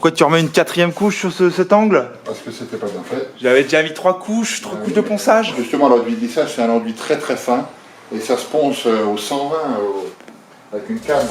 Pourquoi tu remets une 4e couche sur cet angle? Parce que c'était pas bien fait. J'avais déjà mis 3 couches de ponçage. Justement, l'enduit de lissage, c'est un enduit très très fin. Et ça se ponce au 120 avec une canne.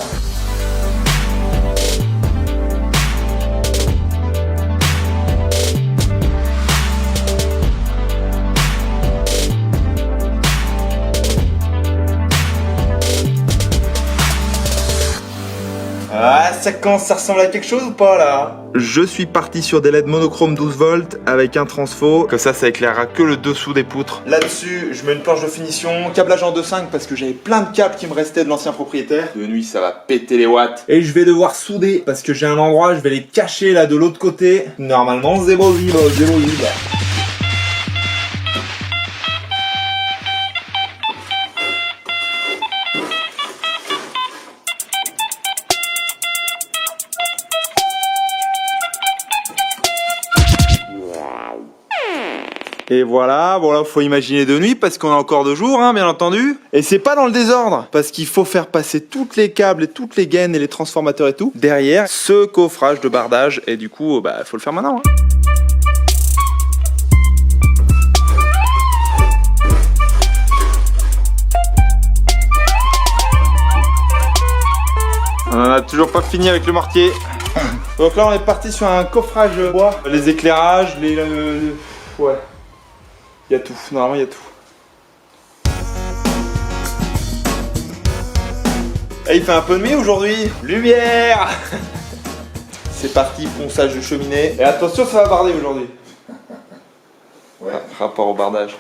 Ah, ça commence, ça ressemble à quelque chose ou pas là? Je suis parti sur des LED monochrome 12 volts avec un transfo. Comme ça éclairera que le dessous des poutres. Là-dessus, je mets une planche de finition, câblage en 2.5 parce que j'avais plein de câbles qui me restaient de l'ancien propriétaire. De nuit, ça va péter les watts. Et je vais devoir souder parce que j'ai un endroit, je vais les cacher là de l'autre côté. Normalement, zéro vide. Et voilà, bon là faut imaginer de nuit parce qu'on a encore de jour, hein, bien entendu. Et c'est pas dans le désordre, parce qu'il faut faire passer toutes les câbles et toutes les gaines et les transformateurs et tout derrière ce coffrage de bardage. Et du coup, bah faut le faire maintenant. Hein. On en a toujours pas fini avec le mortier. Donc là on est parti sur un coffrage bois. Les éclairages, ouais. Il y a tout, normalement il y a tout. Et il fait un peu de nuit aujourd'hui. Lumière. C'est parti, ponçage de cheminée. Et attention, ça va barder aujourd'hui. Ouais. Rapport au bardage.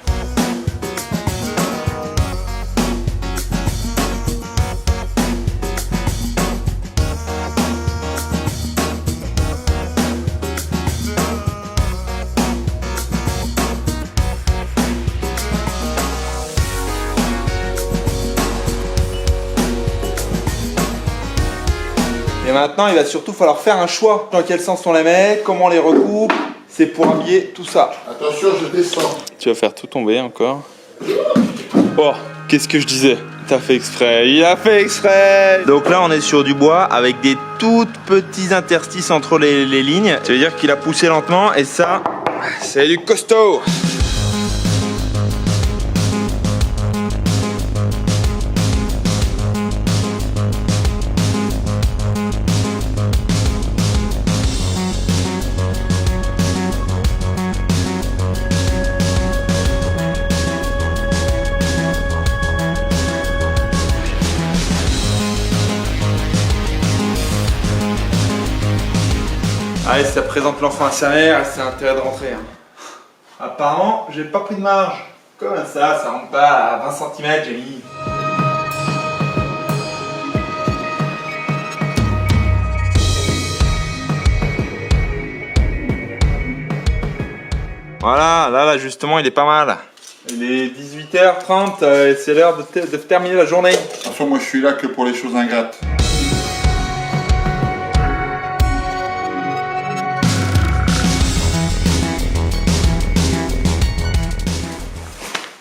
Et maintenant, il va surtout falloir faire un choix. Dans quel sens on les met, comment on les recoupe. C'est pour habiller tout ça. Attention, je descends. Tu vas faire tout tomber encore. Oh, qu'est-ce que je disais? T'as fait exprès, il a fait exprès. Donc là, on est sur du bois avec des toutes petits interstices entre les lignes. Ça veut dire qu'il a poussé lentement et ça, c'est du costaud. Allez, ça présente l'enfant à sa mère, c'est intérêt de rentrer. Hein. Apparemment, j'ai pas pris de marge. Comment ça rentre pas à 20 cm, j'ai mis. Voilà, là justement, il est pas mal. Il est 18h30 et c'est l'heure de terminer la journée. Attention, moi je suis là que pour les choses ingrates.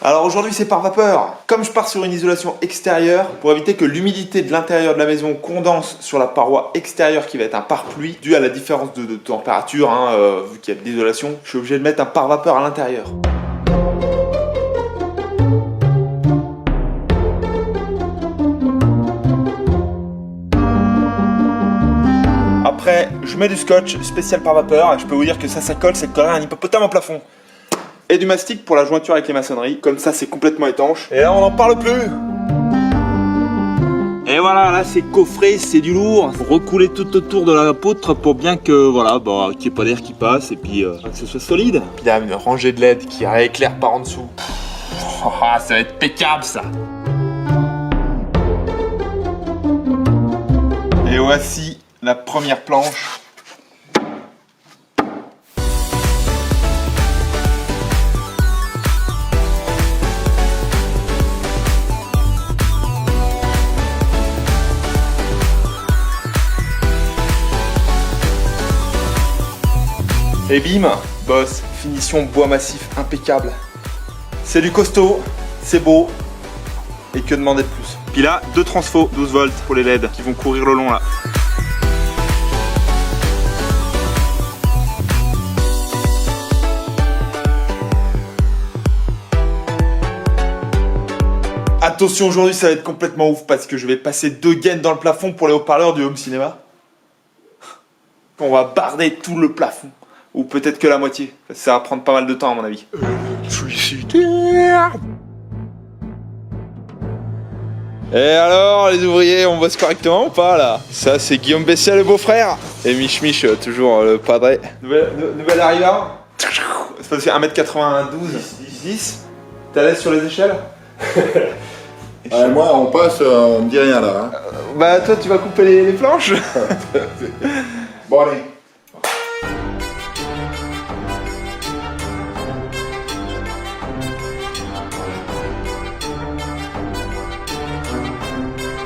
Alors aujourd'hui c'est par vapeur. Comme je pars sur une isolation extérieure, pour éviter que l'humidité de l'intérieur de la maison condense sur la paroi extérieure qui va être un pare-pluie, dû à la différence de température, hein, vu qu'il y a de l'isolation, je suis obligé de mettre un pare-vapeur à l'intérieur. Après, je mets du scotch spécial par vapeur et je peux vous dire que ça colle, c'est collerait un hippopotame au plafond. Et du mastic pour la jointure avec les maçonneries, comme ça c'est complètement étanche. Et là on n'en parle plus. Et voilà, là c'est coffré, c'est du lourd. Faut recouler tout autour de la poutre pour bien que voilà, bah, qu'il n'y ait pas d'air qui passe et puis que ce soit solide. Puis il y a une rangée de LED qui éclaire par en dessous. Oh, ça va être impeccable ça. Et voici la première planche. Et bim, boss, finition bois massif impeccable. C'est du costaud, c'est beau, et que demander de plus. Puis là, 2 transfos 12 volts pour les LED qui vont courir le long là. Attention, aujourd'hui ça va être complètement ouf parce que je vais passer 2 gaines dans le plafond pour les haut-parleurs du home cinéma. On va barder tout le plafond. Ou peut-être que la moitié. Ça va prendre pas mal de temps à mon avis. Électricité. Et alors les ouvriers, on bosse correctement ou pas là? Ça c'est Guillaume Bessia le beau-frère. Et Mich Mich, toujours le padre. Nouvelle arrivant. C'est parce que 1m92, 10. T'es à l'aise sur les échelles? Moi on passe, on me dit rien là. Hein. Bah toi tu vas couper les planches. Bon allez.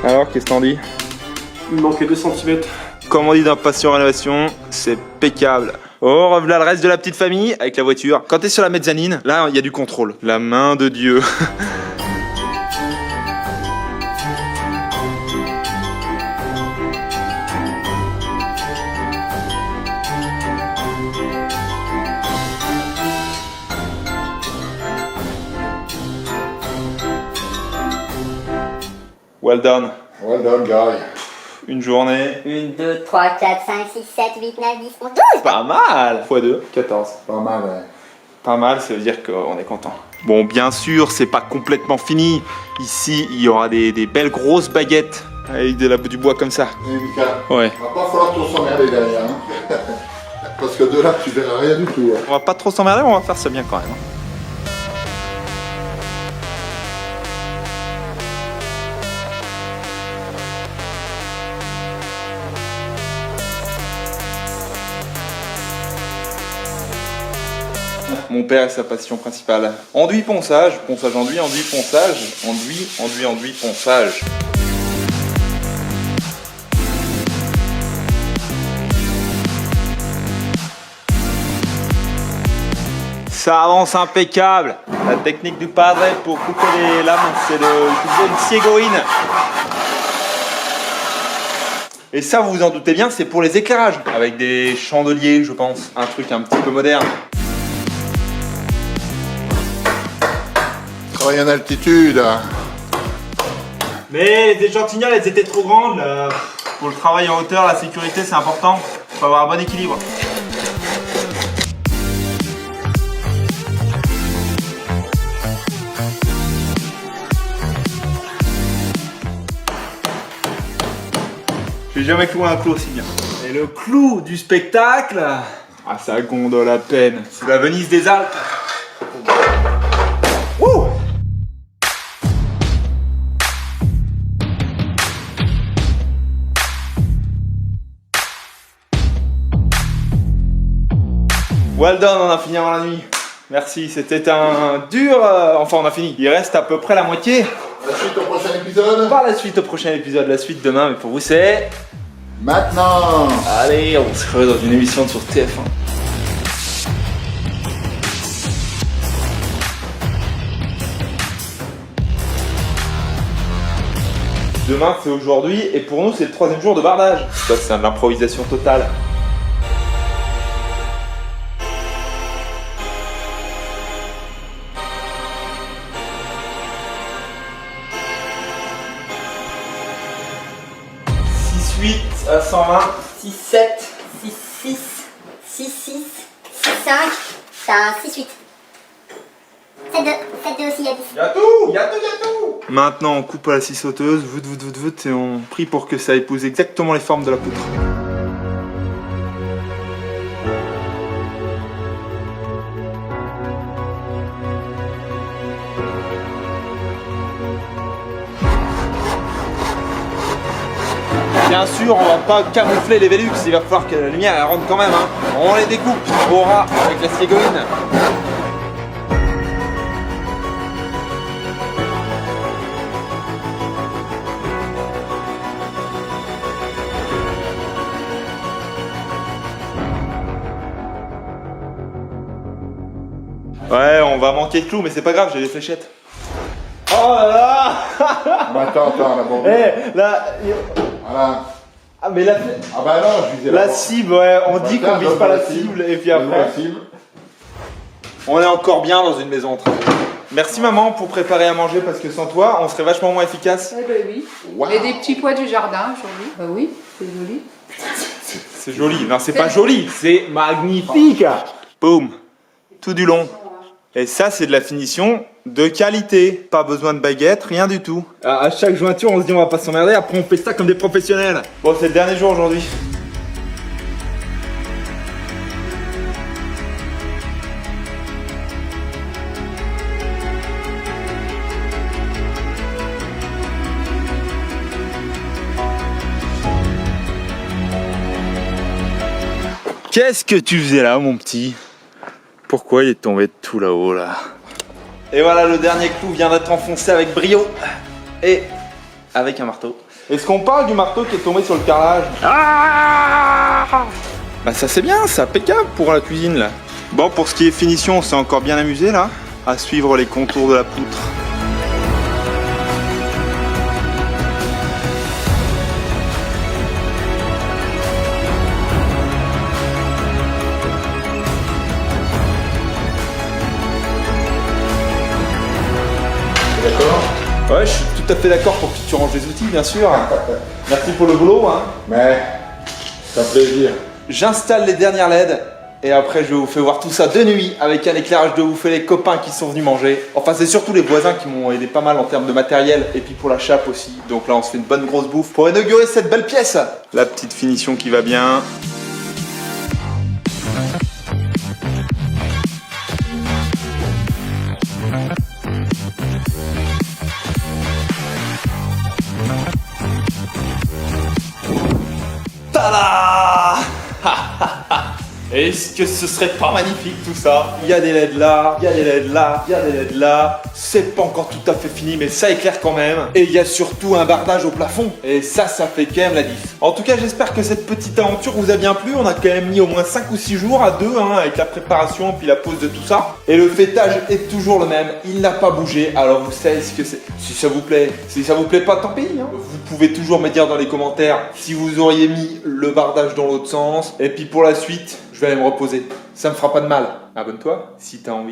Alors qu'est-ce que t'en dis? Il me manquait 2 cm. Comme on dit dans Passion Rénovation, c'est impeccable. Oh, revoilà le reste de la petite famille avec la voiture. Quand t'es sur la mezzanine, là il y a du contrôle. La main de Dieu. Well done. Well done, guy. Une journée. 1, 2, 3, 4, 5, 6, 7, 8, 9, 10, 11, 12. Pas mal. x2, 14. Pas mal, ouais. Pas mal, ça veut dire qu'on est content. Bon, bien sûr, c'est pas complètement fini. Ici, il y aura des belles grosses baguettes avec du bois comme ça. Et Mika, Ouais. va pas falloir trop s'emmerder derrière. Hein. Parce que de là, tu verras rien du tout. Hein. On va pas trop s'emmerder, mais on va faire ça bien quand même. Mon père est sa passion principale. Enduit, ponçage, ponçage, enduit, enduit, ponçage, enduit, enduit, enduit, ponçage. Ça avance impeccable. La technique du padre pour couper les lames, c'est d'utiliser une ciegoïne. Et ça, vous vous en doutez bien, c'est pour les éclairages. Avec des chandeliers, je pense. Un truc un petit peu moderne. Travaille en altitude. Hein. Mais les échantillons, elles étaient trop grandes. Là. Pour le travail en hauteur, la sécurité, c'est important. Il faut avoir un bon équilibre. J'ai jamais cloué un clou aussi bien. Et le clou du spectacle, ah ça gondole à peine. C'est la Venise des Alpes. Wouh! Well done, on a fini avant la nuit. Merci, c'était un dur... Enfin, on a fini. Il reste à peu près la moitié. La suite au prochain épisode. Par la suite au prochain épisode, la suite demain, mais pour vous c'est... Maintenant. Allez, on se revoit dans une émission sur TF1. Demain c'est aujourd'hui et pour nous c'est le 3e jour de bardage. Ça c'est de l'improvisation totale. À 120. 6, 7, 6, 6, 6, 6, 6, 5, t'as 6, 8. 7, 2, 7, 2 aussi, il y a 10. Y'a tout, y'a tout, y'a tout. Maintenant on coupe à la scie sauteuse, et on prie pour que ça épouse exactement les formes de la poutre. Bien sûr, on va pas camoufler les Velux, il va falloir que la lumière elle rentre quand même. Hein. On les découpe au ras avec la ciegoïne. Ouais, on va manquer de clous, mais c'est pas grave, j'ai les fléchettes. Oh là là. Attends, la bombe. Eh, là... Voilà. Ah mais la... Ah bah non, je disais la cible, ouais, on dit qu'on vise pas la cible, et puis après... On est encore bien dans une maison en travail. Merci maman pour préparer à manger parce que sans toi, on serait vachement moins efficace. Eh ben oui. Wow. Et des petits pois du jardin aujourd'hui. Bah oui, c'est joli. C'est joli. Non, c'est pas joli, c'est magnifique. Boum. Tout du long. Et ça, c'est de la finition de qualité. Pas besoin de baguette, rien du tout. À chaque jointure, on se dit on va pas s'emmerder. Après, on fait ça comme des professionnels. Bon, c'est le dernier jour aujourd'hui. Qu'est-ce que tu faisais là, mon petit? Pourquoi il est tombé de tout là-haut, là? Et voilà, le dernier clou vient d'être enfoncé avec brio. Et avec un marteau. Est-ce qu'on parle du marteau qui est tombé sur le carrelage? Bah ça c'est bien, c'est impeccable pour la cuisine, là. Bon, pour ce qui est finition, on s'est encore bien amusé, là, à suivre les contours de la poutre. D'accord. Ouais, je suis tout à fait d'accord pour que tu ranges les outils, bien sûr. Merci pour le boulot, hein. Mais c'est un plaisir. J'installe les dernières LED et après je vous fais voir tout ça de nuit avec un éclairage de ouf et les copains qui sont venus manger. Enfin, c'est surtout les voisins qui m'ont aidé pas mal en termes de matériel et puis pour la chape aussi. Donc là, on se fait une bonne grosse bouffe pour inaugurer cette belle pièce. La petite finition qui va bien. Tada! Est-ce que ce serait pas magnifique tout ça? Il y a des LED là, il y a des LED là, il y a des LED là. C'est pas encore tout à fait fini, mais ça éclaire quand même. Et il y a surtout un bardage au plafond. Et ça fait quand même la diff. En tout cas, j'espère que cette petite aventure vous a bien plu. On a quand même mis au moins 5 ou 6 jours à deux, hein, avec la préparation puis la pose de tout ça. Et le fêtage est toujours le même. Il n'a pas bougé. Alors vous savez ce que c'est. Si ça vous plaît. Si ça vous plaît pas, tant pis. Hein. Vous pouvez toujours me dire dans les commentaires si vous auriez mis le bardage dans l'autre sens. Et puis pour la suite, je vais aller me reposer. Ça me fera pas de mal. Abonne-toi si t'as envie.